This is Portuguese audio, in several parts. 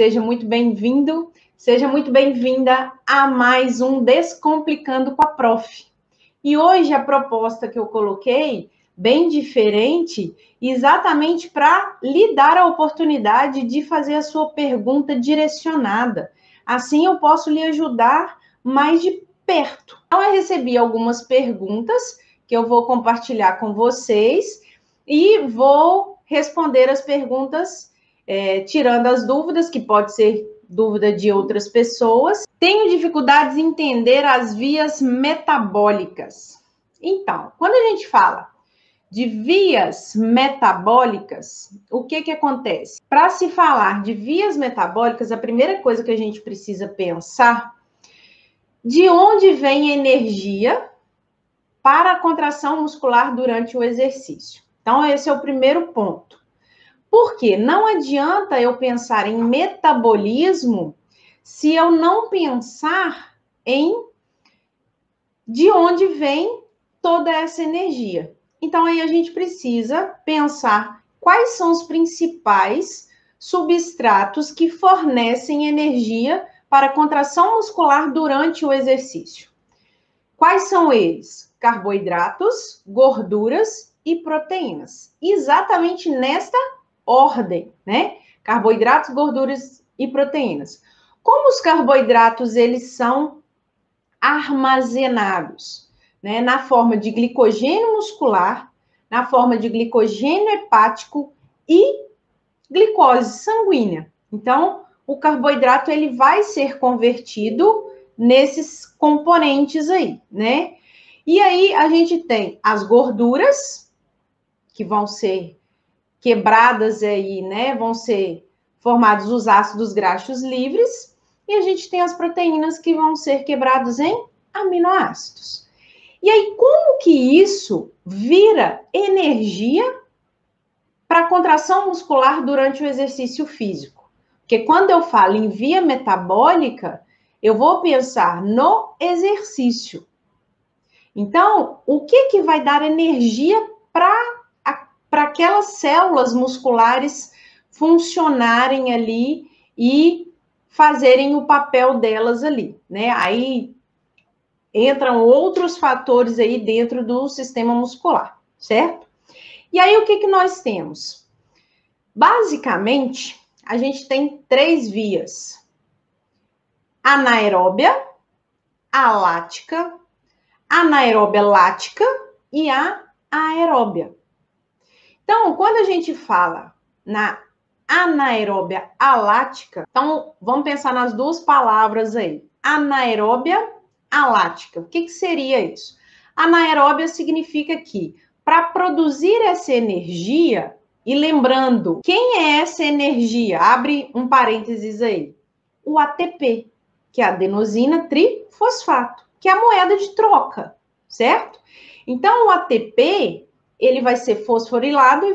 seja muito bem-vindo, seja muito bem-vinda a mais um Descomplicando com a Prof. E hoje a proposta que eu coloquei, bem diferente, exatamente para lhe dar a oportunidade de fazer a sua pergunta direcionada. Assim eu posso lhe ajudar mais de perto. Então eu recebi algumas perguntas que eu vou compartilhar com vocês e vou responder as perguntas tirando as dúvidas, que pode ser dúvida de outras pessoas. Tenho dificuldades em entender as vias metabólicas. Então, quando a gente fala de vias metabólicas, o que acontece? Para se falar de vias metabólicas, a primeira coisa que a gente precisa pensar de onde vem a energia para a contração muscular durante o exercício. Então, esse é o primeiro ponto. Porque não adianta eu pensar em metabolismo se eu não pensar em de onde vem toda essa energia. Então, aí a gente precisa pensar quais são os principais substratos que fornecem energia para a contração muscular durante o exercício. Quais são eles? Carboidratos, gorduras e proteínas. Exatamente nesta ordem, né? Carboidratos, gorduras e proteínas. Como os carboidratos, eles são armazenados, né? Na forma de glicogênio muscular, na forma de glicogênio hepático e glicose sanguínea. Então, o carboidrato, ele vai ser convertido nesses componentes aí, né? E aí, a gente tem as gorduras, que vão ser quebradas aí, né? Vão ser formados os ácidos graxos livres, e a gente tem as proteínas que vão ser quebrados em aminoácidos. E aí, como que isso vira energia para a contração muscular durante o exercício físico? Porque quando eu falo em via metabólica, eu vou pensar no exercício. Então, o que vai dar energia para aquelas células musculares funcionarem ali e fazerem o papel delas ali, né? Aí entram outros fatores aí dentro do sistema muscular, certo? E aí o que nós temos? Basicamente, a gente tem 3 vias: anaeróbia, alática, anaeróbia lática e a aeróbia. Então, quando a gente fala na anaeróbia alática, então vamos pensar nas duas palavras aí. Anaeróbia, alática. O que seria isso? Anaeróbia significa que para produzir essa energia, e lembrando, quem é essa energia? Abre um parênteses aí. O ATP, que é adenosina trifosfato, que é a moeda de troca, certo? Então, o ATP, ele vai ser fosforilado e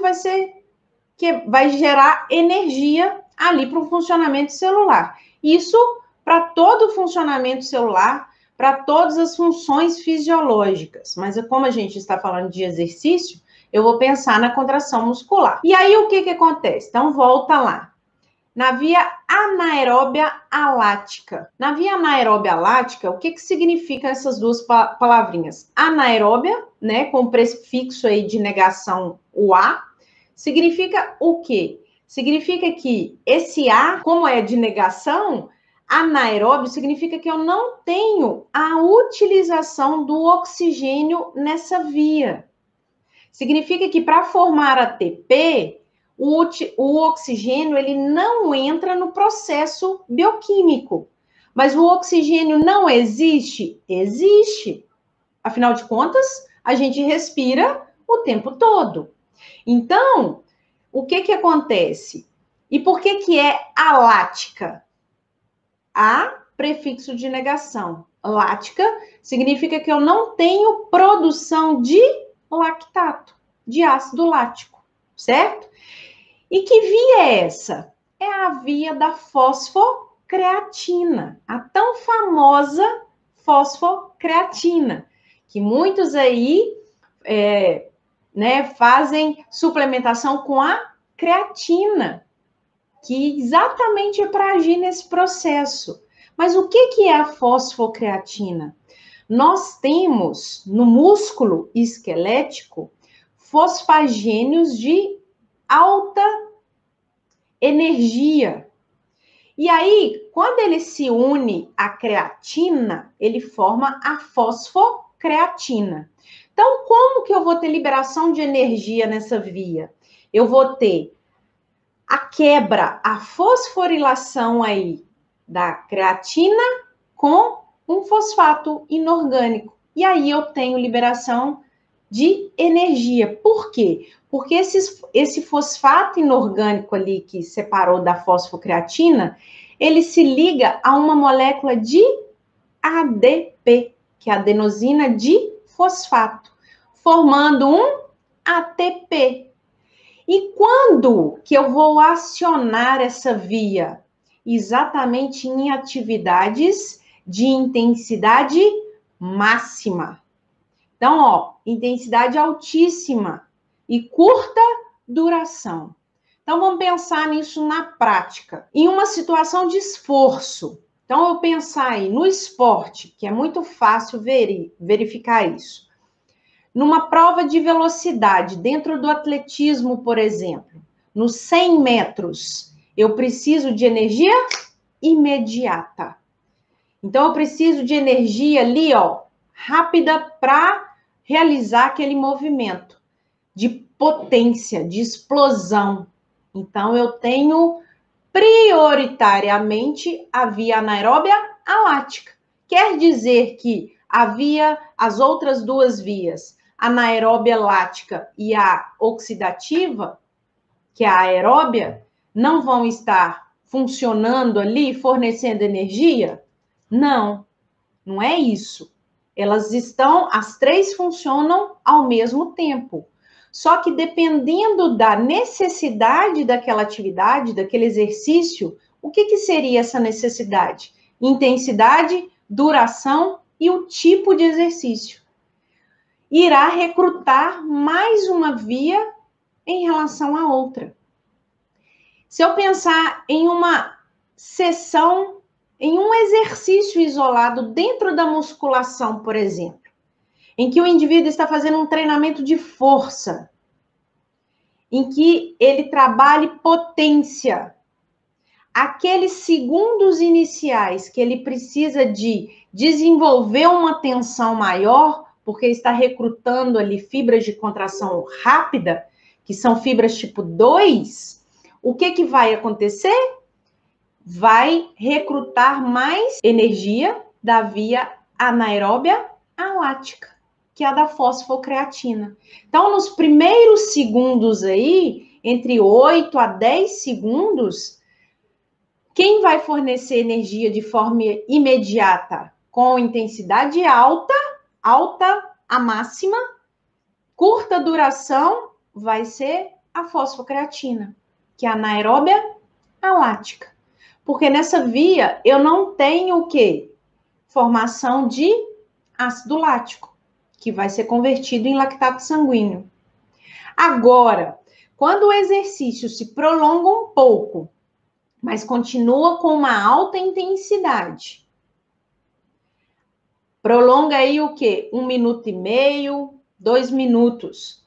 vai gerar energia ali para o funcionamento celular. Isso para todo o funcionamento celular, para todas as funções fisiológicas. Mas como a gente está falando de exercício, eu vou pensar na contração muscular. E aí, o que acontece? Então, volta lá. Na via anaeróbia alática. Na via anaeróbia alática, o que significam essas duas palavrinhas? Anaeróbia, né, com o prefixo aí de negação, o A, significa o quê? Significa que esse A, como é de negação, anaeróbio significa que eu não tenho a utilização do oxigênio nessa via. Significa que para formar ATP, o oxigênio ele não entra no processo bioquímico. Mas o oxigênio não existe? Existe. Afinal de contas, a gente respira o tempo todo. Então, o que acontece? E por que é alática? A, prefixo de negação. Lática significa que eu não tenho produção de lactato, de ácido lático, certo? E que via é essa? É a via da fosfocreatina, a tão famosa fosfocreatina, que muitos aí fazem suplementação com a creatina, que exatamente é para agir nesse processo. Mas o que é a fosfocreatina? Nós temos no músculo esquelético fosfagênios de alta energia. E aí, quando ele se une à creatina, ele forma a fosfocreatina. Então, como que eu vou ter liberação de energia nessa via? Eu vou ter a quebra, a fosforilação aí da creatina com um fosfato inorgânico. E aí eu tenho liberação de energia. Por quê? Porque esse fosfato inorgânico ali que separou da fosfocreatina, ele se liga a uma molécula de ADP, que é adenosina difosfato, formando um ATP. E quando que eu vou acionar essa via? Exatamente em atividades de intensidade máxima. Então, ó, intensidade altíssima e curta duração. Então, vamos pensar nisso na prática. Em uma situação de esforço. Então, eu pensar aí no esporte, que é muito fácil verificar isso. Numa prova de velocidade, dentro do atletismo, por exemplo, nos 100 metros, eu preciso de energia imediata. Então, eu preciso de energia ali, ó, rápida para realizar aquele movimento de potência, de explosão. Então, eu tenho prioritariamente a via anaeróbia alática. Quer dizer que havia as outras duas vias, a anaeróbia lática e a oxidativa, que é a aeróbia, não vão estar funcionando ali, fornecendo energia? Não, não é isso. Elas estão, as três funcionam ao mesmo tempo. Só que dependendo da necessidade daquela atividade, daquele exercício, o que seria essa necessidade? Intensidade, duração e o tipo de exercício. Irá recrutar mais uma via em relação à outra. Se eu pensar em uma sessão, em um exercício isolado dentro da musculação, por exemplo, em que o indivíduo está fazendo um treinamento de força, em que ele trabalhe potência, aqueles segundos iniciais que ele precisa de desenvolver uma tensão maior, porque está recrutando ali fibras de contração rápida, que são fibras tipo 2, o que vai acontecer? Vai recrutar mais energia da via anaeróbia alática, que é a da fosfocreatina. Então, nos primeiros segundos aí, entre 8 a 10 segundos, quem vai fornecer energia de forma imediata com intensidade alta, alta a máxima, curta duração, vai ser a fosfocreatina, que é a anaeróbia alática. Porque nessa via eu não tenho o quê? Formação de ácido lático, que vai ser convertido em lactato sanguíneo. Agora, quando o exercício se prolonga um pouco, mas continua com uma alta intensidade, prolonga aí o quê? 1 minuto e meio, 2 minutos.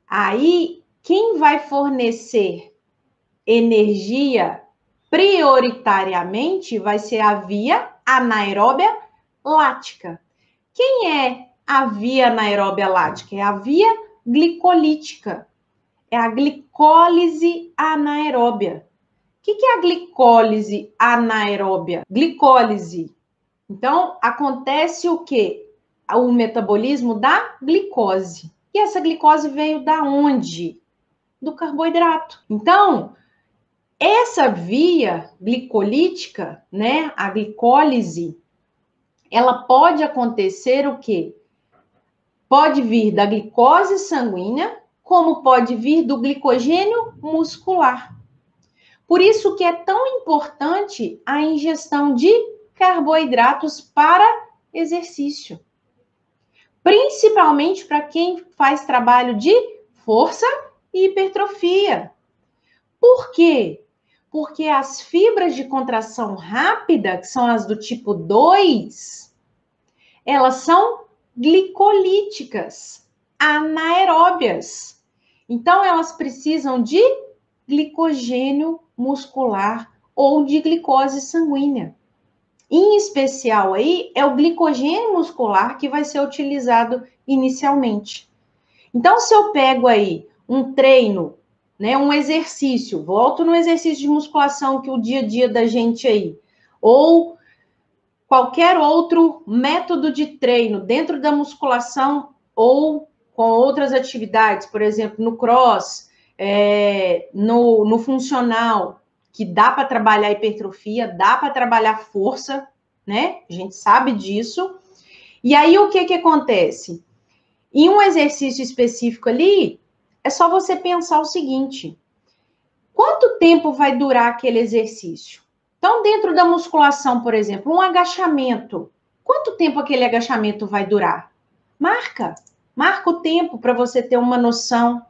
Aí, quem vai fornecer energia prioritariamente vai ser a via anaeróbia lática. Quem é a via anaeróbia lática? É a via glicolítica. É a glicólise anaeróbia. O que é a glicólise anaeróbia? Glicólise. Então, acontece o quê? O metabolismo da glicose. E essa glicose veio da onde? Do carboidrato. Então, essa via glicolítica, né, a glicólise, ela pode acontecer o quê? Pode vir da glicose sanguínea, como pode vir do glicogênio muscular. Por isso que é tão importante a ingestão de carboidratos para exercício. Principalmente para quem faz trabalho de força e hipertrofia. Por quê? Porque as fibras de contração rápida, que são as do tipo 2, elas são glicolíticas, anaeróbias. Então, elas precisam de glicogênio muscular ou de glicose sanguínea. Em especial aí, é o glicogênio muscular que vai ser utilizado inicialmente. Então, se eu pego aí um treino, né, um exercício, volto no exercício de musculação que o dia a dia da gente aí, ou qualquer outro método de treino dentro da musculação ou com outras atividades, por exemplo, no cross, no funcional, que dá para trabalhar hipertrofia, dá para trabalhar força, né? A gente sabe disso. E aí, o que acontece? Em um exercício específico ali, é só você pensar o seguinte: quanto tempo vai durar aquele exercício? Então, dentro da musculação, por exemplo, um agachamento, quanto tempo aquele agachamento vai durar? Marca o tempo para você ter uma noção.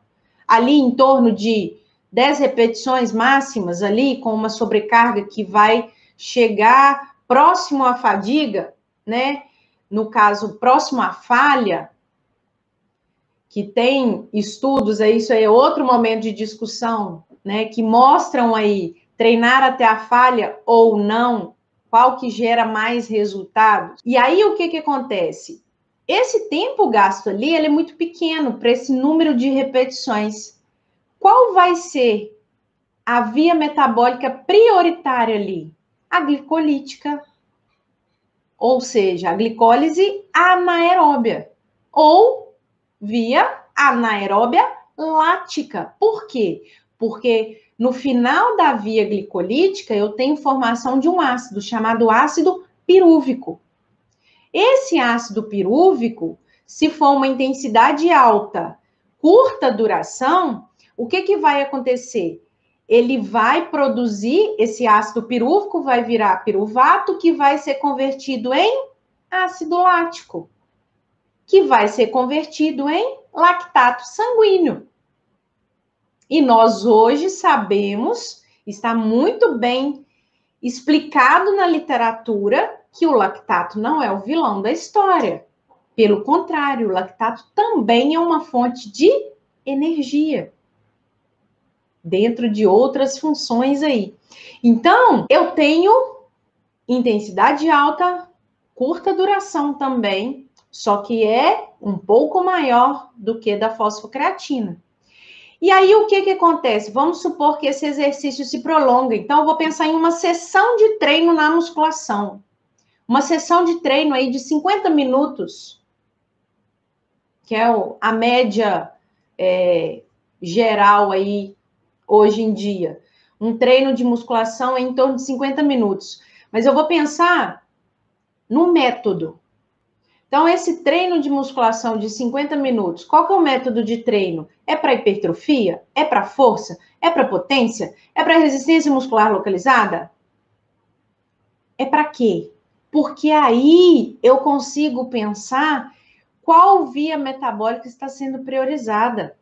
Ali em torno de 10 repetições máximas ali, com uma sobrecarga que vai chegar próximo à fadiga, né? No caso, próximo à falha, que tem estudos aí, isso aí é outro momento de discussão, né? Que mostram aí treinar até a falha ou não, qual que gera mais resultados. E aí o que acontece? Esse tempo gasto ali, ele é muito pequeno para esse número de repetições. Qual vai ser a via metabólica prioritária ali? A glicolítica, ou seja, a glicólise anaeróbia, ou via anaeróbia lática. Por quê? Porque no final da via glicolítica eu tenho formação de um ácido chamado ácido pirúvico. Esse ácido pirúvico, se for uma intensidade alta, curta duração, o que vai acontecer? Ele vai produzir, esse ácido pirúvico vai virar piruvato, que vai ser convertido em ácido lático, que vai ser convertido em lactato sanguíneo. E nós hoje sabemos, está muito bem explicado na literatura, que o lactato não é o vilão da história. Pelo contrário, o lactato também é uma fonte de energia, dentro de outras funções aí. Então, eu tenho intensidade alta, curta duração também, só que é um pouco maior do que da fosfocreatina. E aí, o que acontece? Vamos supor que esse exercício se prolonga. Então, eu vou pensar em uma sessão de treino na musculação. Uma sessão de treino aí de 50 minutos, que é a média geral aí, hoje em dia. Um treino de musculação é em torno de 50 minutos. Mas eu vou pensar no método. Então, esse treino de musculação de 50 minutos, qual que é o método de treino? É para hipertrofia? É para força? É para potência? É para resistência muscular localizada? É para quê? Porque aí eu consigo pensar qual via metabólica está sendo priorizada.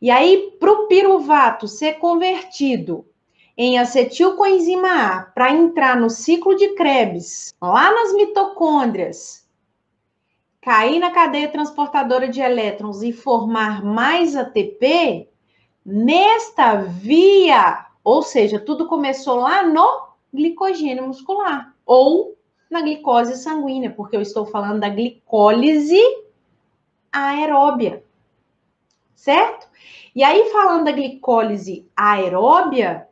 E aí, para o piruvato ser convertido em acetilcoenzima A para entrar no ciclo de Krebs, lá nas mitocôndrias, cair na cadeia transportadora de elétrons e formar mais ATP, nesta via, ou seja, tudo começou lá no glicogênio muscular, ou na glicose sanguínea, porque eu estou falando da glicólise aeróbia, certo? E aí, falando da glicólise aeróbia,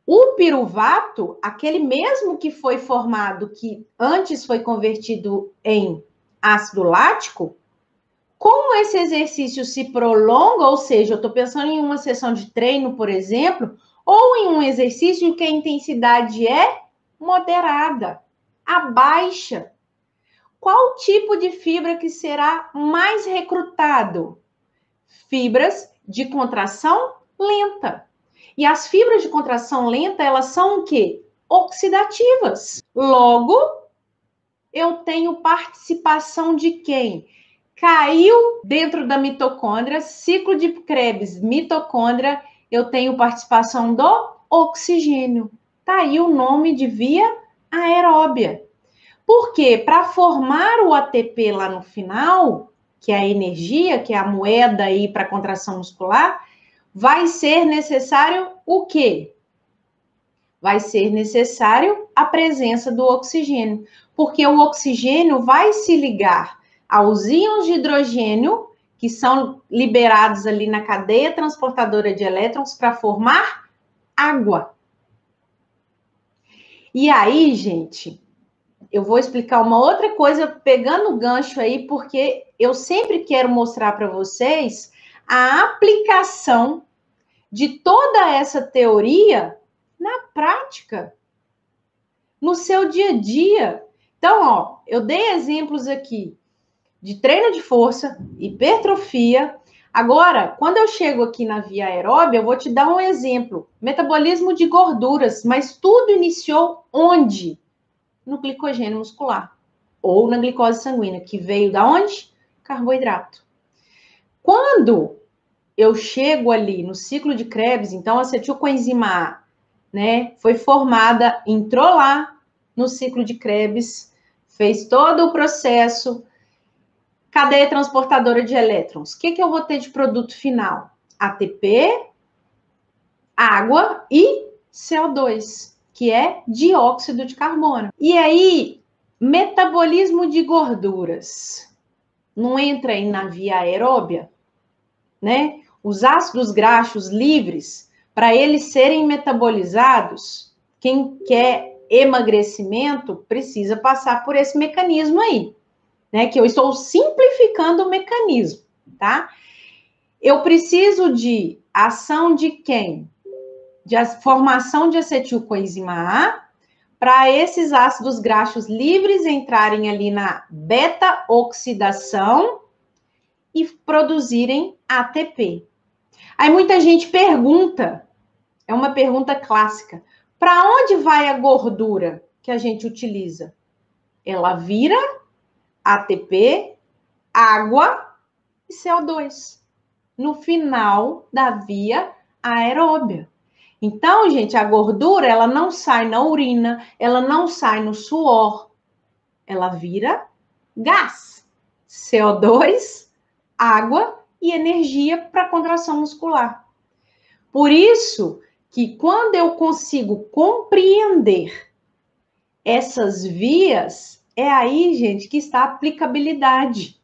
o piruvato, aquele mesmo que foi formado, que antes foi convertido em ácido lático, como esse exercício se prolonga, ou seja, eu estou pensando em uma sessão de treino, por exemplo, ou em um exercício em que a intensidade é moderada, baixa. Qual tipo de fibra que será mais recrutado? Fibras de contração lenta. E as fibras de contração lenta, elas são o quê? Oxidativas. Logo, eu tenho participação de quem? Caiu dentro da mitocôndria, ciclo de Krebs, mitocôndria, eu tenho participação do oxigênio. Tá aí o nome de via aeróbia. Por quê? Para formar o ATP lá no final, que é a energia, que é a moeda aí para contração muscular, vai ser necessário o quê? Vai ser necessário a presença do oxigênio, porque o oxigênio vai se ligar aos íons de hidrogênio, que são liberados ali na cadeia transportadora de elétrons para formar água. E aí, gente, eu vou explicar uma outra coisa pegando o gancho aí, porque eu sempre quero mostrar para vocês a aplicação de toda essa teoria na prática, no seu dia a dia. Então, ó, eu dei exemplos aqui de treino de força, hipertrofia. Agora, quando eu chego aqui na via aeróbia, eu vou te dar um exemplo. Metabolismo de gorduras, mas tudo iniciou onde? No glicogênio muscular ou na glicose sanguínea, que veio da onde? Carboidrato. Quando eu chego ali no ciclo de Krebs, então a acetilcoenzima A, né, foi formada, entrou lá no ciclo de Krebs, fez todo o processo, cadeia transportadora de elétrons. O que eu vou ter de produto final? ATP, água e CO2, que é dióxido de carbono. E aí, metabolismo de gorduras não entra aí na via aeróbia, né? Os ácidos graxos livres, para eles serem metabolizados, quem quer emagrecimento precisa passar por esse mecanismo aí, né? Que eu estou simplificando o mecanismo, tá? Eu preciso de ação de quem? De formação de acetilcoenzima A, para esses ácidos graxos livres entrarem ali na beta-oxidação e produzirem ATP. Aí muita gente pergunta, é uma pergunta clássica, para onde vai a gordura que a gente utiliza? Ela vira ATP, água e CO2 no final da via aeróbia. Então, gente, a gordura, ela não sai na urina, ela não sai no suor, ela vira gás, CO2, água e energia para contração muscular. Por isso que quando eu consigo compreender essas vias, é aí, gente, que está a aplicabilidade.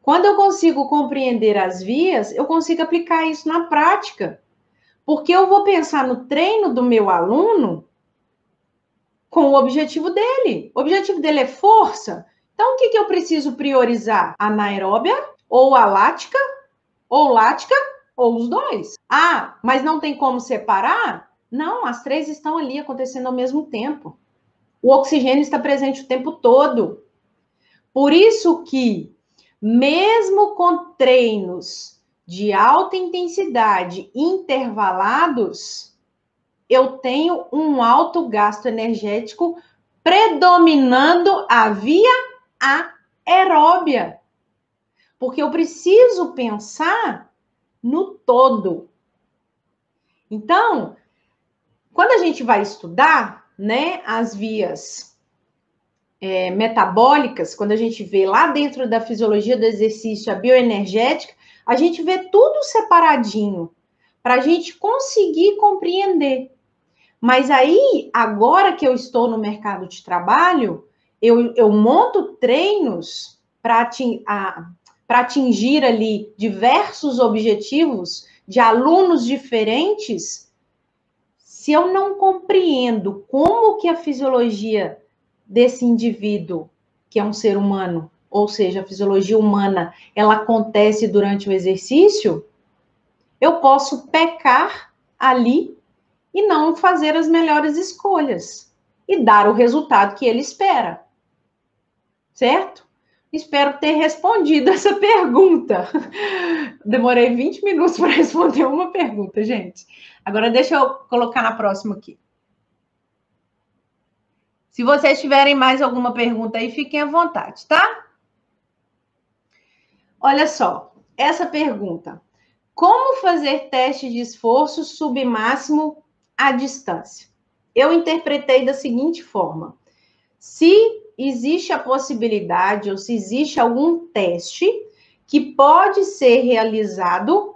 Quando eu consigo compreender as vias, eu consigo aplicar isso na prática. Porque eu vou pensar no treino do meu aluno com o objetivo dele. O objetivo dele é força. Então, o que eu preciso priorizar? Anaeróbia ou a lática? Ou lática ou os dois. Ah, mas não tem como separar? Não, as três estão ali acontecendo ao mesmo tempo. O oxigênio está presente o tempo todo. Por isso que, mesmo com treinos de alta intensidade intervalados, eu tenho um alto gasto energético predominando a via aeróbia. Porque eu preciso pensar no todo. Então, quando a gente vai estudar, né, as vias metabólicas, quando a gente vê lá dentro da fisiologia do exercício a bioenergética, a gente vê tudo separadinho, para a gente conseguir compreender. Mas aí, agora que eu estou no mercado de trabalho, eu monto treinos para atingir ali diversos objetivos de alunos diferentes. Se eu não compreendo como que a fisiologia desse indivíduo, que é um ser humano, ou seja, a fisiologia humana, ela acontece durante o exercício, eu posso pecar ali e não fazer as melhores escolhas e dar o resultado que ele espera. Certo? Espero ter respondido essa pergunta. Demorei 20 minutos para responder uma pergunta, gente. Agora deixa eu colocar na próxima aqui. Se vocês tiverem mais alguma pergunta aí, fiquem à vontade, tá? Olha só, essa pergunta. Como fazer teste de esforço submáximo à distância? Eu interpretei da seguinte forma: se existe a possibilidade ou se existe algum teste que pode ser realizado,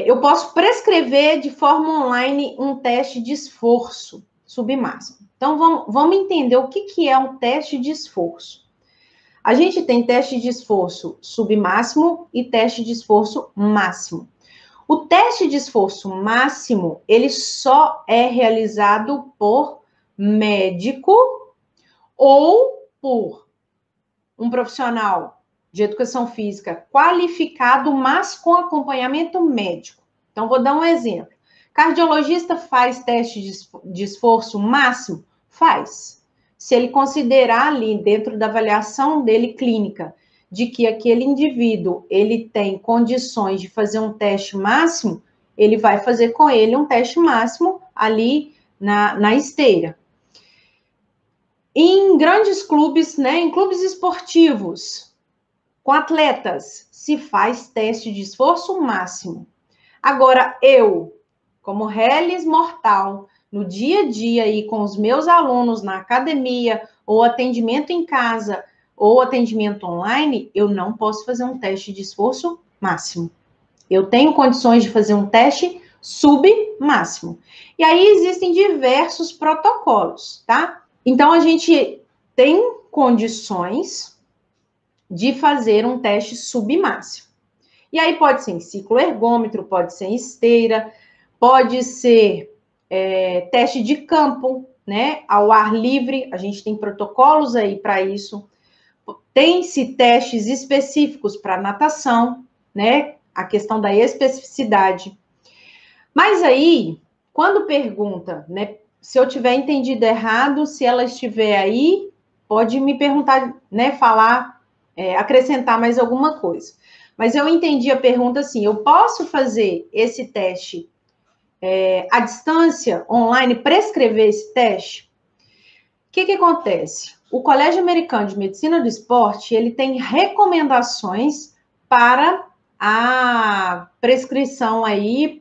eu posso prescrever de forma online um teste de esforço submáximo. Então, vamos entender o que é um teste de esforço. A gente tem teste de esforço submáximo e teste de esforço máximo. O teste de esforço máximo, ele só é realizado por médico ou por um profissional de educação física qualificado, mas com acompanhamento médico. Então, vou dar um exemplo. Cardiologista faz teste de esforço máximo? Faz. Se ele considerar ali, dentro da avaliação dele clínica, de que aquele indivíduo, ele tem condições de fazer um teste máximo, ele vai fazer com ele um teste máximo ali na esteira. Em grandes clubes, né, em clubes esportivos, com atletas, se faz teste de esforço máximo. Agora, eu, como reles mortal, no dia a dia aí com os meus alunos na academia, ou atendimento em casa, ou atendimento online, eu não posso fazer um teste de esforço máximo. Eu tenho condições de fazer um teste submáximo. E aí existem diversos protocolos, tá? Então, a gente tem condições de fazer um teste submáximo. E aí pode ser em ciclo ergômetro, pode ser em esteira, pode ser teste de campo, né? Ao ar livre, a gente tem protocolos aí para isso. Tem-se testes específicos para natação, né? A questão da especificidade. Mas aí, quando pergunta, né? Se eu tiver entendido errado, se ela estiver aí, pode me perguntar, né? Falar, acrescentar mais alguma coisa. Mas eu entendi a pergunta assim: eu posso fazer esse teste à distância, online, prescrever esse teste? O que acontece? O Colégio Americano de Medicina do Esporte, ele tem recomendações para a prescrição aí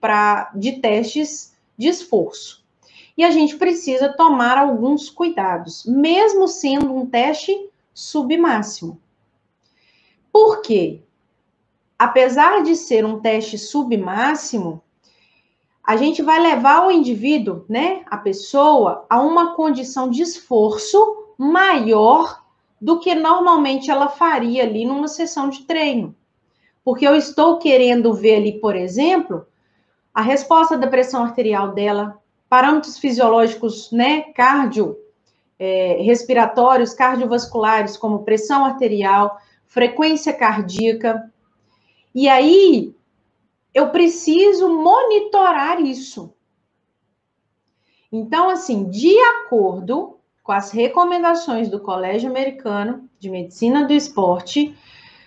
de testes de esforço. E a gente precisa tomar alguns cuidados, mesmo sendo um teste submáximo. Por quê? Apesar de ser um teste submáximo, a gente vai levar o indivíduo, né, a pessoa, a uma condição de esforço maior do que normalmente ela faria ali numa sessão de treino. Porque eu estou querendo ver ali, por exemplo, a resposta da pressão arterial dela, parâmetros fisiológicos, né, respiratórios, cardiovasculares, como pressão arterial, frequência cardíaca. E aí, eu preciso monitorar isso. Então, assim, de acordo com as recomendações do Colégio Americano de Medicina do Esporte,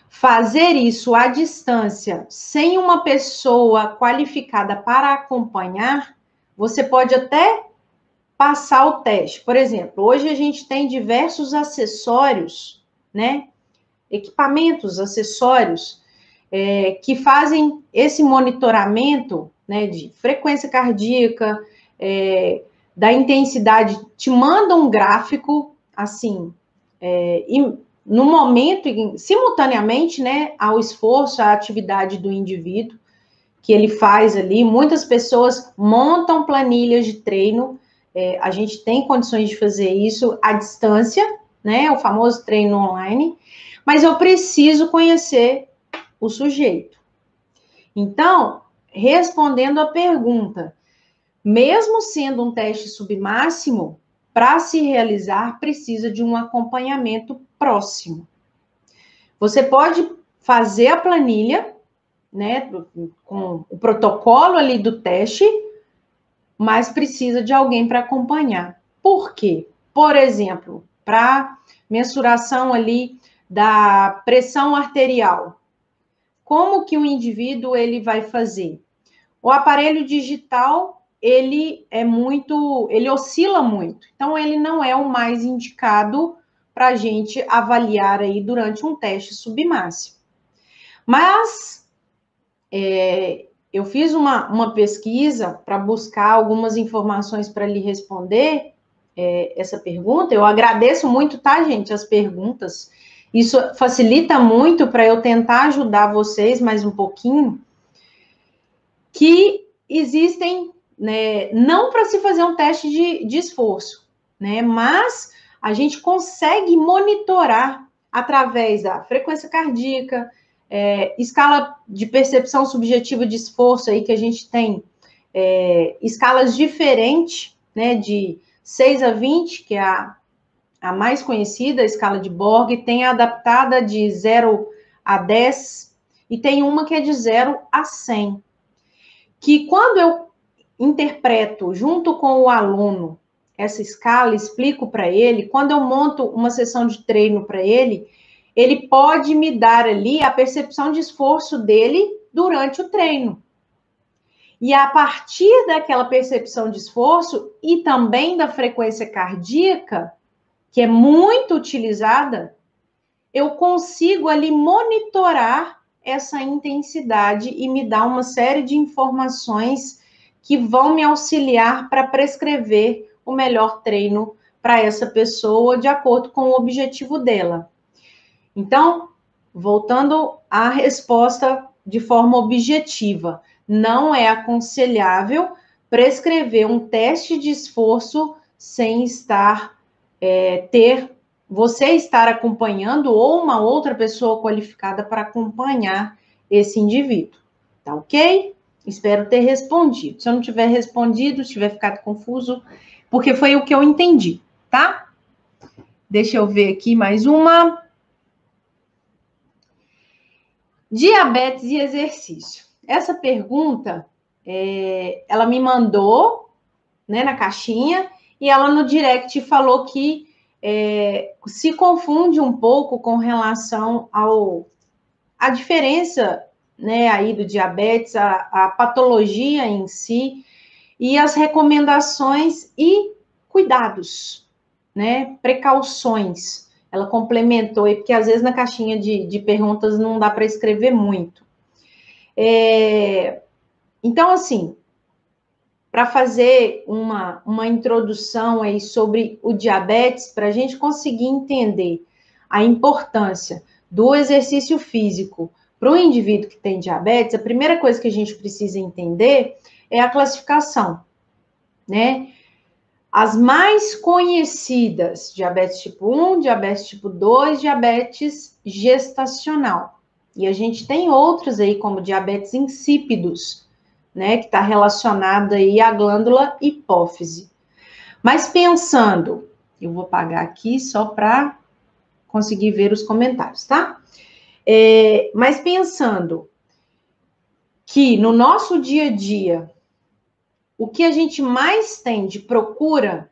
fazer isso à distância, sem uma pessoa qualificada para acompanhar, você pode até passar o teste. Por exemplo, hoje a gente tem diversos acessórios, né? Equipamentos, acessórios, que fazem esse monitoramento, né, de frequência cardíaca, da intensidade, te manda um gráfico, assim, e no momento, simultaneamente, né, ao esforço, à atividade do indivíduo que ele faz ali. Muitas pessoas montam planilhas de treino, a gente tem condições de fazer isso à distância, né, o famoso treino online, mas eu preciso conhecer o sujeito. Então, respondendo à pergunta, mesmo sendo um teste submáximo, para se realizar, precisa de um acompanhamento próximo. Você pode fazer a planilha, né, com o protocolo ali do teste, mas precisa de alguém para acompanhar. Por quê? Por exemplo, para mensuração ali da pressão arterial. Como que o indivíduo ele vai fazer? O aparelho digital, ele oscila muito. Então, ele não é o mais indicado para a gente avaliar aí durante um teste submáximo. Mas, eu fiz uma pesquisa para buscar algumas informações para lhe responder essa pergunta. Eu agradeço muito, tá, gente, as perguntas. Isso facilita muito para eu tentar ajudar vocês mais um pouquinho. Que existem, né, não para se fazer um teste de esforço, né, mas a gente consegue monitorar através da frequência cardíaca, escala de percepção subjetiva de esforço aí que a gente tem, escalas diferentes, né, de 6 a 20, que é a mais conhecida, a escala de Borg, tem a adaptada de 0 a 10, e tem uma que é de 0 a 100. Que quando eu interpreto junto com o aluno essa escala, explico para ele, quando eu monto uma sessão de treino para ele, ele pode me dar ali a percepção de esforço dele durante o treino. E a partir daquela percepção de esforço e também da frequência cardíaca, que é muito utilizada, eu consigo ali monitorar essa intensidade e me dar uma série de informações que vão me auxiliar para prescrever o melhor treino para essa pessoa de acordo com o objetivo dela. Então, voltando à resposta de forma objetiva, não é aconselhável prescrever um teste de esforço sem você estar acompanhando ou uma outra pessoa qualificada para acompanhar esse indivíduo. Tá ok? Espero ter respondido. Se eu não tiver respondido, se tiver ficado confuso, porque foi o que eu entendi, tá? Deixa eu ver aqui mais uma. Diabetes e exercício. Essa pergunta, ela me mandou, né, na caixinha, e ela no direct falou que se confunde um pouco com relação à diferença, né, aí do diabetes, a patologia em si, e as recomendações e cuidados, né, precauções. Ela complementou, porque às vezes na caixinha de perguntas não dá para escrever muito. Então, assim, para fazer uma introdução aí sobre o diabetes, para a gente conseguir entender a importância do exercício físico para o indivíduo que tem diabetes, a primeira coisa que a gente precisa entender é a classificação, né? As mais conhecidas, diabetes tipo 1, diabetes tipo 2, diabetes gestacional. E a gente tem outros aí, como diabetes insípidos, né, que está relacionado aí à glândula hipófise. Mas pensando, eu vou apagar aqui só para conseguir ver os comentários, tá? Mas pensando que no nosso dia a dia, o que a gente mais tem de procura,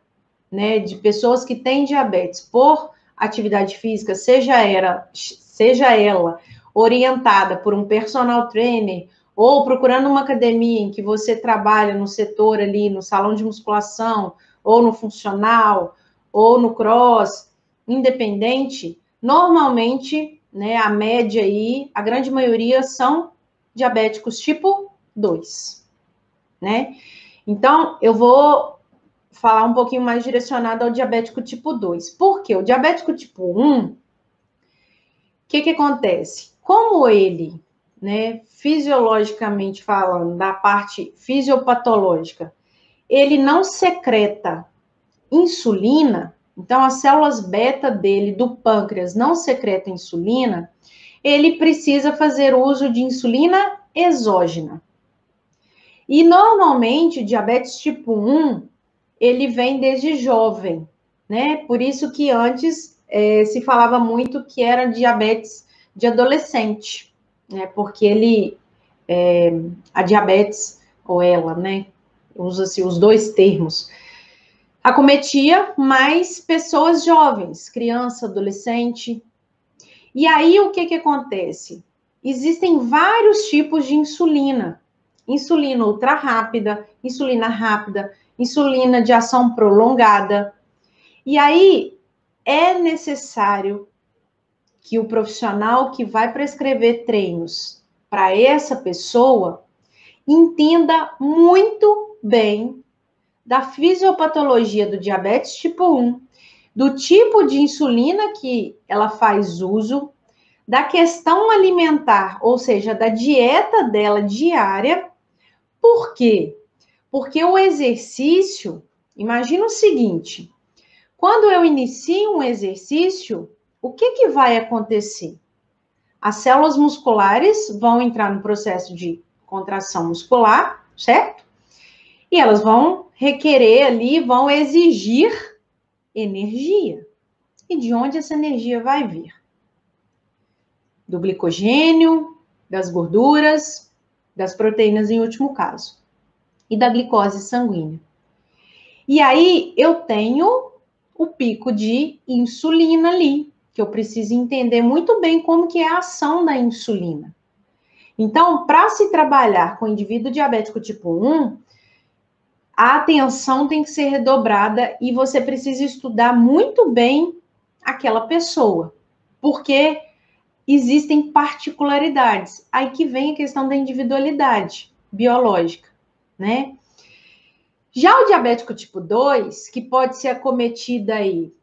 né, de pessoas que têm diabetes por atividade física, seja ela orientada por um personal trainer ou procurando uma academia em que você trabalha no setor ali, no salão de musculação, ou no funcional, ou no cross, independente, normalmente, né, a média aí, a grande maioria são diabéticos tipo 2, né? Então, eu vou falar um pouquinho mais direcionado ao diabético tipo 2. Por quê? O diabético tipo 1, o que acontece? Como ele, né, fisiologicamente falando, da parte fisiopatológica, ele não secreta insulina, então as células beta dele, do pâncreas, não secretam insulina, ele precisa fazer uso de insulina exógena. E normalmente, diabetes tipo 1, ele vem desde jovem, né? Por isso que antes se falava muito que era diabetes de adolescente, né? Porque a diabetes, ou ela, né? Usa-se os dois termos, acometia mais pessoas jovens, criança, adolescente. E aí, o que acontece? Existem vários tipos de insulina. Insulina ultra rápida, insulina de ação prolongada. E aí, é necessário que o profissional que vai prescrever treinos para essa pessoa entenda muito bem da fisiopatologia do diabetes tipo 1, do tipo de insulina que ela faz uso, da questão alimentar, ou seja, da dieta dela diária. Por quê? Porque o exercício, imagina o seguinte, quando eu inicio um exercício, o que vai acontecer? As células musculares vão entrar no processo de contração muscular, certo? E elas vão requerer ali, vão exigir energia. E de onde essa energia vai vir? Do glicogênio, das gorduras, das proteínas em último caso, e da glicose sanguínea. E aí eu tenho o pico de insulina ali, que eu preciso entender muito bem como que é a ação da insulina. Então, para se trabalhar com indivíduo diabético tipo 1, a atenção tem que ser redobrada e você precisa estudar muito bem aquela pessoa, porque existem particularidades. Aí que vem a questão da individualidade biológica, né? Já o diabético tipo 2, que pode ser acometido aí,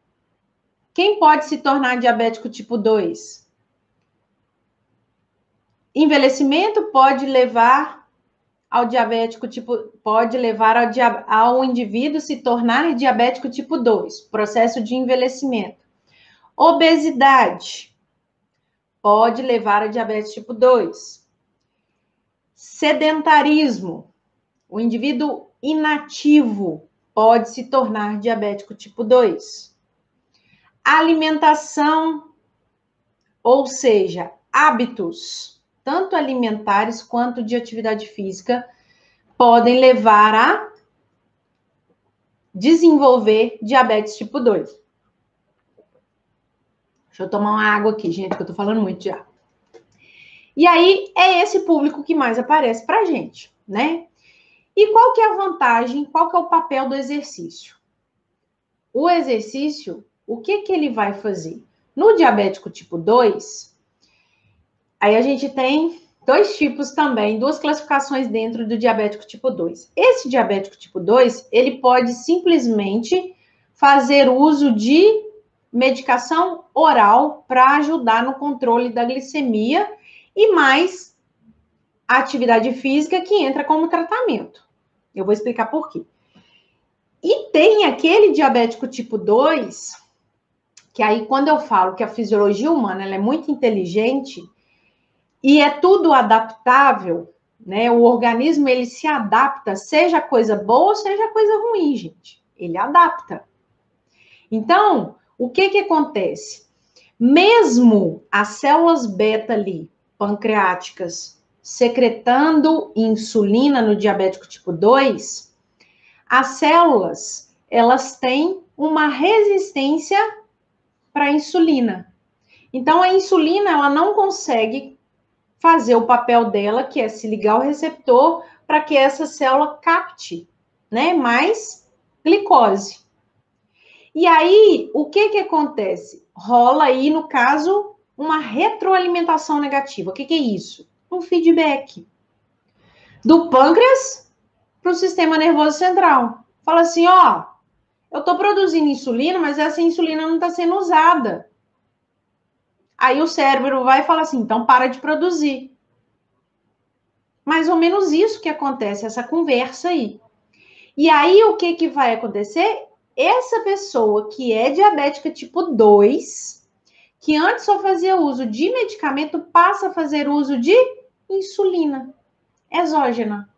quem pode se tornar diabético tipo 2? Envelhecimento pode levar ao diabético tipo, pode levar ao indivíduo se tornar diabético tipo 2, processo de envelhecimento. Obesidade pode levar a diabetes tipo 2. Sedentarismo, o indivíduo inativo pode se tornar diabético tipo 2. Alimentação, ou seja, hábitos, tanto alimentares quanto de atividade física, podem levar a desenvolver diabetes tipo 2. Deixa eu tomar uma água aqui, gente, que eu tô falando muito já. E aí, é esse público que mais aparece pra gente, né? E qual que é a vantagem, qual que é o papel do exercício? O exercício, o que ele vai fazer? No diabético tipo 2, aí a gente tem dois tipos também, duas classificações dentro do diabético tipo 2. Esse diabético tipo 2, ele pode simplesmente fazer uso de medicação oral para ajudar no controle da glicemia e mais a atividade física que entra como tratamento. Eu vou explicar por quê. E tem aquele diabético tipo 2, que aí quando eu falo que a fisiologia humana ela é muito inteligente e é tudo adaptável, né? O organismo ele se adapta, seja coisa boa, seja coisa ruim, gente. Ele adapta. Então, o que acontece? Mesmo as células beta ali, pancreáticas, secretando insulina no diabético tipo 2, as células, elas têm uma resistência para a insulina. Então, a insulina, ela não consegue fazer o papel dela, que é se ligar ao receptor, para que essa célula capte, né, mais glicose. E aí, o que acontece? Rola aí, no caso, uma retroalimentação negativa. O que é isso? Um feedback do pâncreas para o sistema nervoso central. Fala assim, ó, eu estou produzindo insulina, mas essa insulina não está sendo usada. Aí o cérebro vai e fala assim, então para de produzir. Mais ou menos isso que acontece, essa conversa aí. E aí o que vai acontecer? Essa pessoa que é diabética tipo 2, que antes só fazia uso de medicamento, passa a fazer uso de insulina exógena.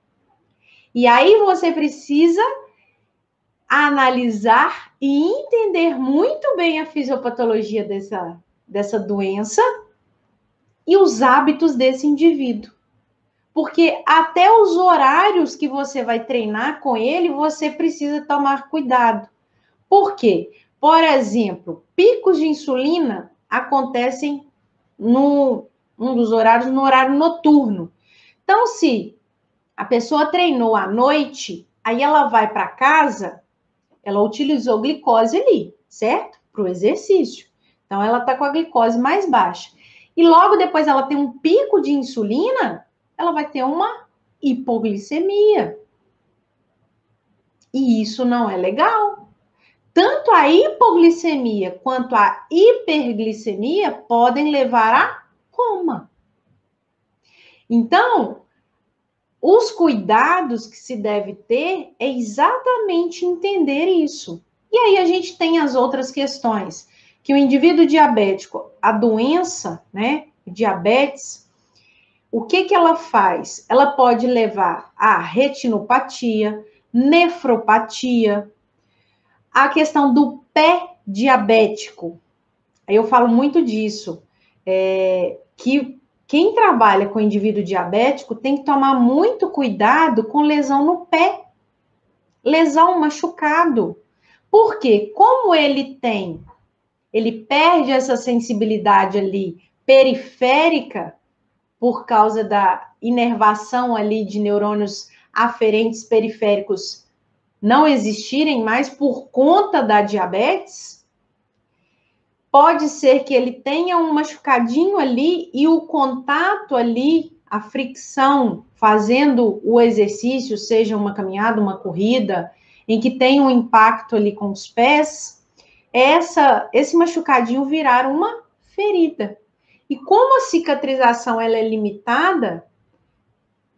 E aí você precisa analisar e entender muito bem a fisiopatologia dessa doença e os hábitos desse indivíduo. Porque até os horários que você vai treinar com ele, você precisa tomar cuidado. Por quê? Por exemplo, picos de insulina acontecem um dos horários, no horário noturno. Então, se a pessoa treinou à noite, aí ela vai para casa, ela utilizou glicose ali, certo? Para o exercício. Então, ela está com a glicose mais baixa. E logo depois ela tem um pico de insulina, ela vai ter uma hipoglicemia. E isso não é legal. Tanto a hipoglicemia quanto a hiperglicemia podem levar a coma. Então, os cuidados que se deve ter é exatamente entender isso. E aí a gente tem as outras questões, que o indivíduo diabético, a doença, né, diabetes, o que ela faz? Ela pode levar a retinopatia, nefropatia, a questão do pé diabético. Aí eu falo muito disso, que quem trabalha com indivíduo diabético tem que tomar muito cuidado com lesão no pé, lesão machucado. Porque como ele perde essa sensibilidade ali periférica por causa da inervação ali de neurônios aferentes periféricos não existirem mais por conta da diabetes, pode ser que ele tenha um machucadinho ali e o contato ali, a fricção, fazendo o exercício, seja uma caminhada, uma corrida, em que tem um impacto ali com os pés, esse machucadinho virar uma ferida. E como a cicatrização ela é limitada,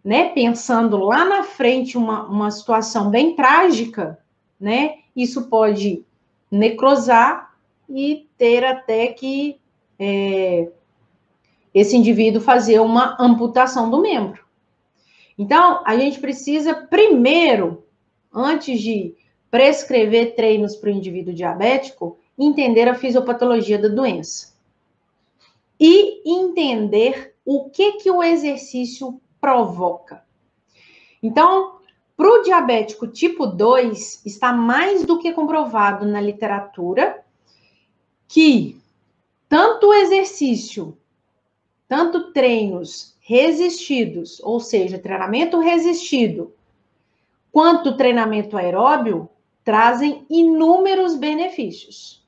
né, pensando lá na frente uma situação bem trágica, né, isso pode necrosar e ter até que esse indivíduo fazer uma amputação do membro. Então, a gente precisa primeiro, antes de prescrever treinos para o indivíduo diabético, entender a fisiopatologia da doença. E entender o que o exercício provoca. Então, para o diabético tipo 2, está mais do que comprovado na literatura que tanto o exercício, tanto treinos resistidos, ou seja, treinamento resistido, quanto treinamento aeróbio, trazem inúmeros benefícios.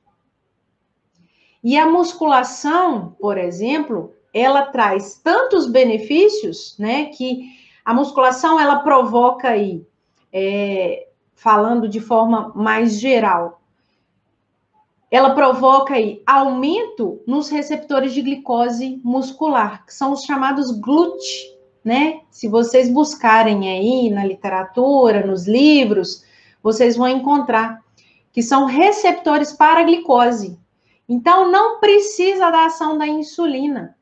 E a musculação, por exemplo, ela traz tantos benefícios, né, que a musculação, ela provoca aí, falando de forma mais geral, ela provoca aí aumento nos receptores de glicose muscular, que são os chamados GLUT, né? Se vocês buscarem aí na literatura, nos livros, vocês vão encontrar que são receptores para a glicose. Então, não precisa da ação da insulina.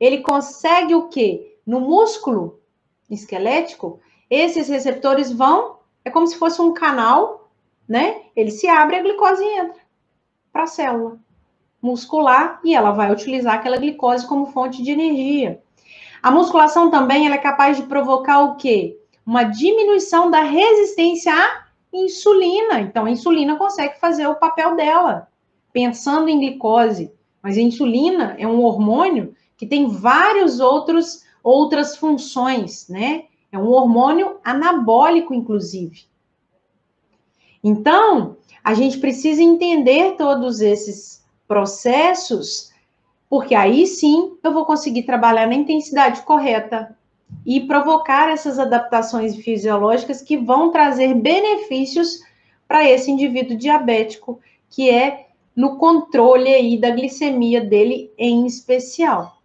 Ele consegue o quê? No músculo esquelético, esses receptores é como se fosse um canal, né? Ele se abre e a glicose entra para a célula muscular e ela vai utilizar aquela glicose como fonte de energia. A musculação também ela é capaz de provocar o quê? Uma diminuição da resistência à insulina. Então, a insulina consegue fazer o papel dela, pensando em glicose. Mas a insulina é um hormônio que tem várias outras funções, né? É um hormônio anabólico, inclusive. Então, a gente precisa entender todos esses processos, porque aí sim eu vou conseguir trabalhar na intensidade correta e provocar essas adaptações fisiológicas que vão trazer benefícios para esse indivíduo diabético, que é no controle aí da glicemia dele em especial.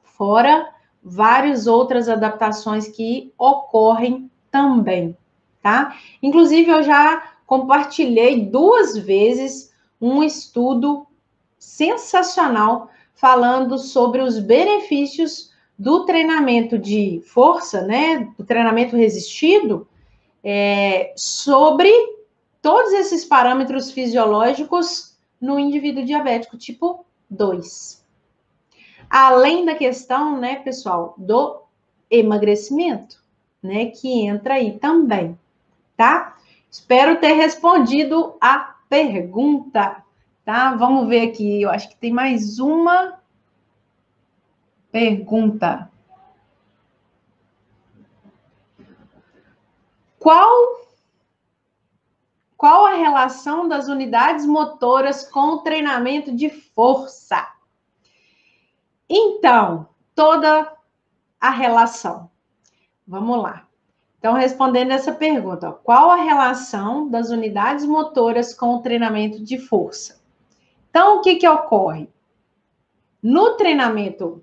Fora várias outras adaptações que ocorrem também, tá? Inclusive, eu já compartilhei 2 vezes um estudo sensacional falando sobre os benefícios do treinamento de força, né? Do treinamento resistido, sobre todos esses parâmetros fisiológicos no indivíduo diabético tipo 2. Além da questão, né, pessoal, do emagrecimento, né, que entra aí também, tá? Espero ter respondido a pergunta, tá? Vamos ver aqui, eu acho que tem mais uma pergunta. Qual a relação das unidades motoras com o treinamento de força? Então, toda a relação. Vamos lá. Então, respondendo essa pergunta, ó, qual a relação das unidades motoras com o treinamento de força? Então, o que que ocorre? No treinamento,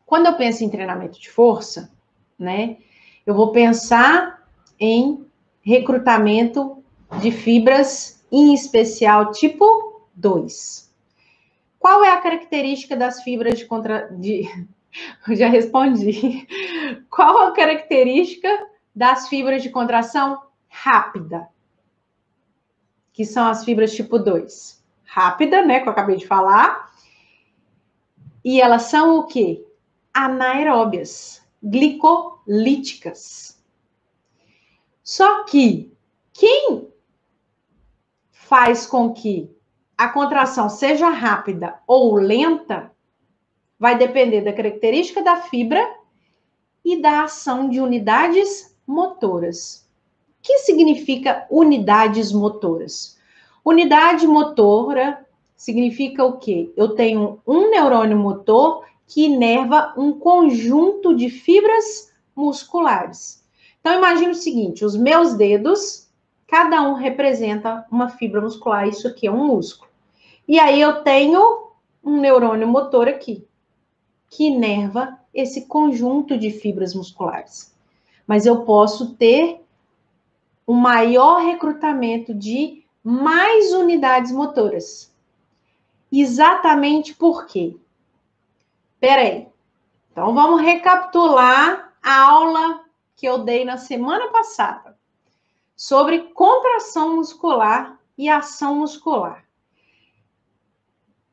quando eu penso em treinamento de força, né, eu vou pensar em recrutamento de fibras, em especial tipo 2. Qual é a característica das fibras Eu já respondi. Qual a característica das fibras de contração? Rápida. Que são as fibras tipo 2. Rápida, né, que eu acabei de falar. E elas são o quê? Anaeróbias, glicolíticas. Só que quem faz com que a contração seja rápida ou lenta vai depender da característica da fibra e da ação de unidades motoras. O que significa unidades motoras? Unidade motora significa o quê? Eu tenho um neurônio motor que inerva um conjunto de fibras musculares. Então, imagine o seguinte, os meus dedos, cada um representa uma fibra muscular, isso aqui é um músculo. E aí eu tenho um neurônio motor aqui, que inerva esse conjunto de fibras musculares. Mas eu posso ter um maior recrutamento de mais unidades motoras. Exatamente por quê? Peraí. Então, vamos recapitular a aula que eu dei na semana passada sobre contração muscular e ação muscular.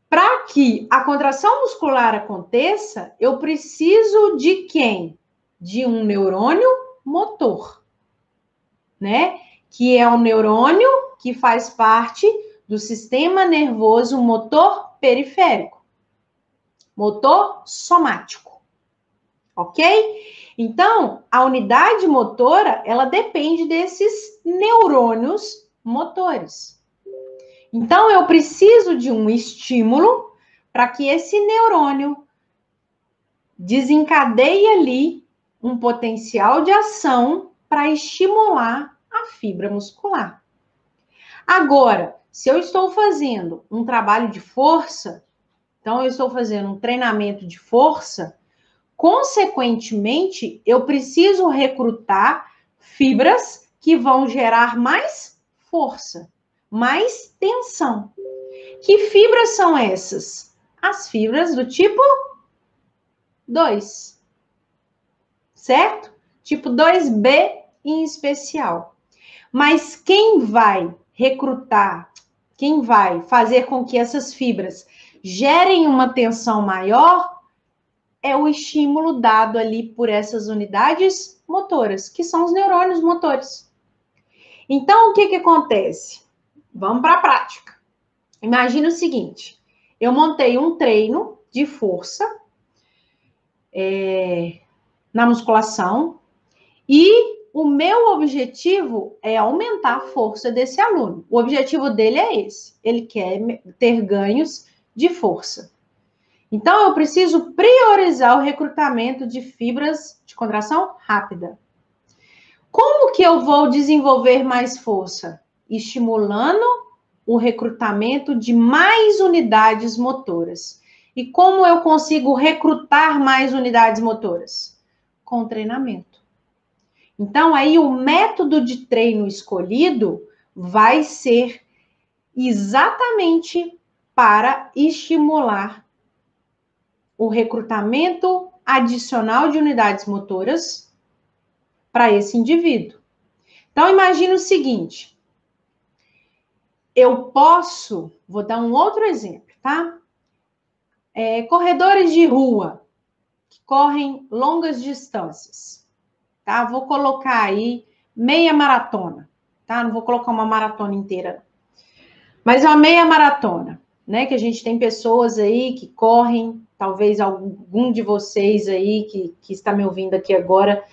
Para que a contração muscular aconteça, eu preciso de quem? De um neurônio motor, né? Que é um neurônio que faz parte do sistema nervoso motor periférico, motor somático, ok? Então, a unidade motora, ela depende desses neurônios motores. Então, eu preciso de um estímulo para que esse neurônio desencadeie ali um potencial de ação para estimular a fibra muscular. Agora, se eu estou fazendo um trabalho de força, então eu estou fazendo um treinamento de força, consequentemente, eu preciso recrutar fibras que vão gerar mais força, mais tensão. Que fibras são essas? As fibras do tipo 2, certo? Tipo 2B em especial. Mas quem vai recrutar, quem vai fazer com que essas fibras gerem uma tensão maior é o estímulo dado ali por essas unidades motoras, que são os neurônios motores. Então, o que que acontece? Vamos para a prática. Imagina o seguinte, eu montei um treino de força na musculação e o meu objetivo é aumentar a força desse aluno. O objetivo dele é esse, ele quer ter ganhos de força. Então, eu preciso priorizar o recrutamento de fibras de contração rápida. Como que eu vou desenvolver mais força? Estimulando o recrutamento de mais unidades motoras. E como eu consigo recrutar mais unidades motoras? Com treinamento. Então, aí o método de treino escolhido vai ser exatamente para estimular o recrutamento adicional de unidades motoras para esse indivíduo. Então, imagine o seguinte, vou dar um outro exemplo, tá? Corredores de rua, que correm longas distâncias, tá? Vou colocar aí meia maratona, tá? Não vou colocar uma maratona inteira, mas é uma meia maratona, né? Que a gente tem pessoas aí que correm, talvez algum de vocês aí que está me ouvindo aqui agora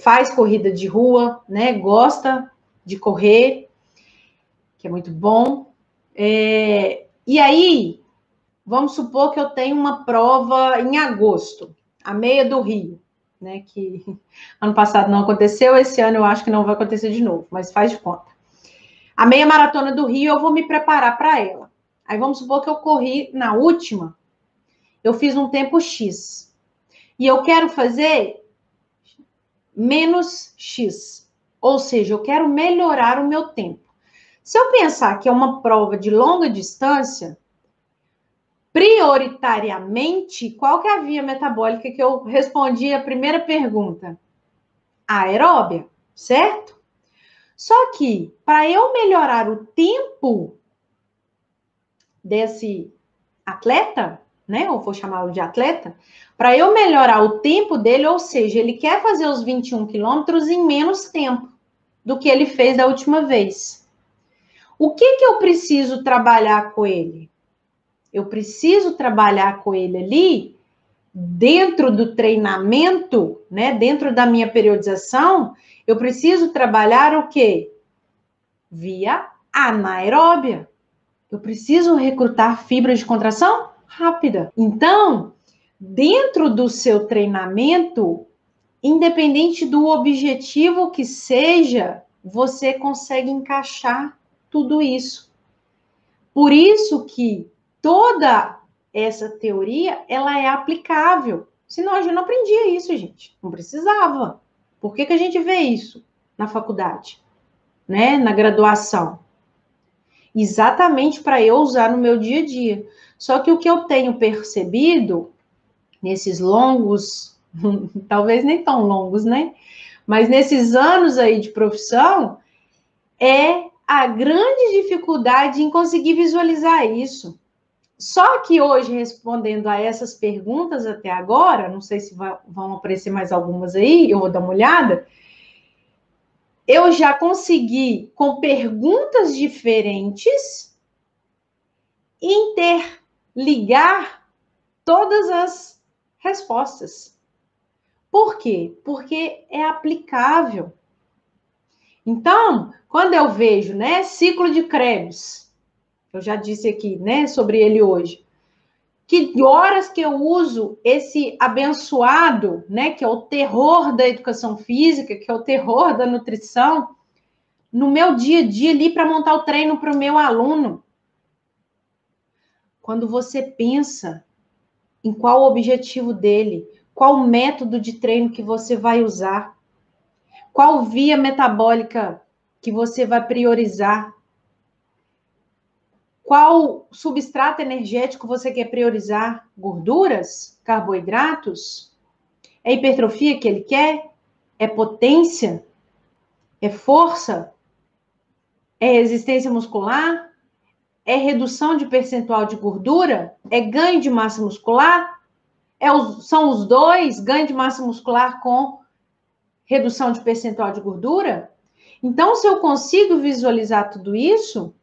faz corrida de rua, né? Gosta de correr, que é muito bom. E aí, vamos supor que eu tenho uma prova em agosto, a meia do Rio, né? Que ano passado não aconteceu, esse ano eu acho que não vai acontecer de novo, mas faz de conta. A meia maratona do Rio, eu vou me preparar para ela. Aí vamos supor que eu corri na última, eu fiz um tempo X. E eu quero fazer menos X. Ou seja, eu quero melhorar o meu tempo. Se eu pensar que é uma prova de longa distância, prioritariamente, qual que é a via metabólica que eu respondi a primeira pergunta? Aeróbia, certo? Só que, para eu melhorar o tempo desse atleta, né? Eu vou chamá-lo de atleta, para eu melhorar o tempo dele, ou seja, ele quer fazer os 21 quilômetros em menos tempo do que ele fez da última vez. O que eu preciso trabalhar com ele? Eu preciso trabalhar com ele ali, dentro do treinamento, né? Dentro da minha periodização, eu preciso trabalhar o quê? Via anaeróbia. Eu preciso recrutar fibra de contração rápida. Então, dentro do seu treinamento, independente do objetivo que seja, você consegue encaixar tudo isso. Por isso que toda essa teoria, ela é aplicável. Senão a gente não aprendia isso, gente. Não precisava. Por que a gente vê isso na faculdade, né? Na graduação? Exatamente para eu usar no meu dia a dia. Só que o que eu tenho percebido nesses longos, talvez nem tão longos, né? Mas nesses anos aí de profissão, é a grande dificuldade em conseguir visualizar isso. Só que hoje, respondendo a essas perguntas até agora, não sei se vão aparecer mais algumas aí, eu vou dar uma olhada, eu já consegui, com perguntas diferentes, interligar todas as respostas. Por quê? Porque é aplicável. Então, quando eu vejo, né, ciclo de Krebs, eu já disse aqui, né, sobre ele hoje, que horas que eu uso esse abençoado, né, que é o terror da educação física, que é o terror da nutrição, no meu dia a dia ali para montar o treino para o meu aluno. Quando você pensa em qual o objetivo dele, qual o método de treino que você vai usar, qual via metabólica que você vai priorizar, qual substrato energético você quer priorizar, gorduras, carboidratos, é hipertrofia que ele quer, é potência, é força, é resistência muscular, é redução de percentual de gordura, é ganho de massa muscular, são os dois, ganho de massa muscular com redução de percentual de gordura. Então, se eu consigo visualizar tudo isso,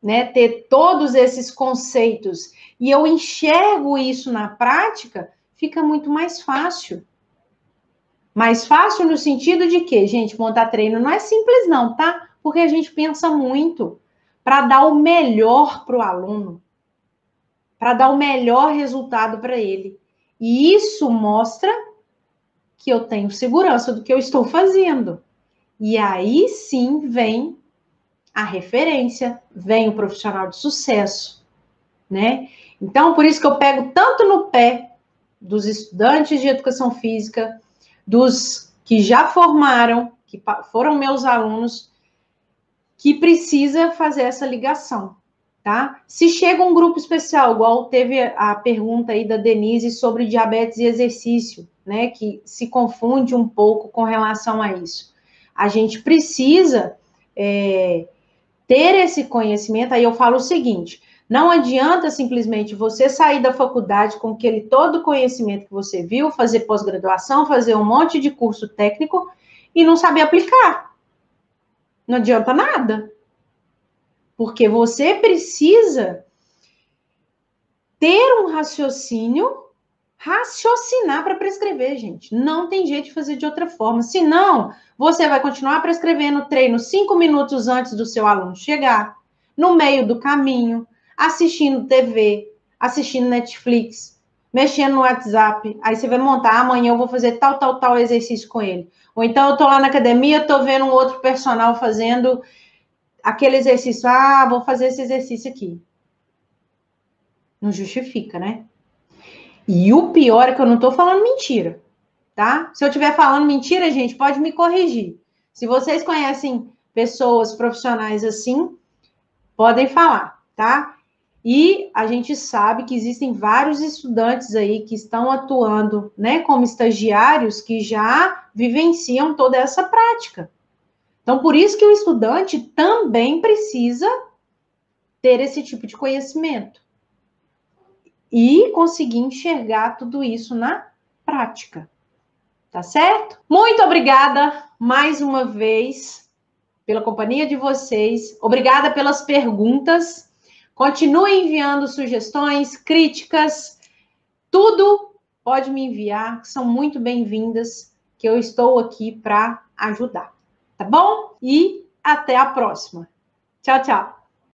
né, ter todos esses conceitos e eu enxergo isso na prática, fica muito mais fácil. Mais fácil no sentido de que, gente, montar treino não é simples não, tá? Porque a gente pensa muito para dar o melhor para o aluno, para dar o melhor resultado para ele. E isso mostra que eu tenho segurança do que eu estou fazendo. E aí sim vem a referência, vem o profissional de sucesso, né? Então, por isso que eu pego tanto no pé dos estudantes de educação física, dos que já formaram, que foram meus alunos, que precisa fazer essa ligação, tá? Se chega um grupo especial, igual teve a pergunta aí da Denise sobre diabetes e exercício, né? Que se confunde um pouco com relação a isso. A gente precisa ter esse conhecimento. Aí eu falo o seguinte: não adianta simplesmente você sair da faculdade com aquele todo o conhecimento que você viu, fazer pós-graduação, fazer um monte de curso técnico e não saber aplicar. Não adianta nada. Porque você precisa ter um raciocinar para prescrever, gente. Não tem jeito de fazer de outra forma. Senão, você vai continuar prescrevendo treino 5 minutos antes do seu aluno chegar, no meio do caminho, assistindo TV, assistindo Netflix, mexendo no WhatsApp. Aí você vai montar, amanhã eu vou fazer tal exercício com ele. Ou então eu tô lá na academia, tô vendo um outro personal fazendo aquele exercício. Ah, vou fazer esse exercício aqui. Não justifica, né? E o pior é que eu não tô falando mentira, tá? Se eu estiver falando mentira, gente, pode me corrigir. Se vocês conhecem pessoas profissionais assim, podem falar, tá? E a gente sabe que existem vários estudantes aí que estão atuando, né, como estagiários que já vivenciam toda essa prática. Então, por isso que o estudante também precisa ter esse tipo de conhecimento e conseguir enxergar tudo isso na prática. Tá certo? Muito obrigada mais uma vez pela companhia de vocês. Obrigada pelas perguntas. Continue enviando sugestões, críticas, tudo pode me enviar, que são muito bem-vindas, que eu estou aqui para ajudar. Tá bom? E até a próxima. Tchau, tchau.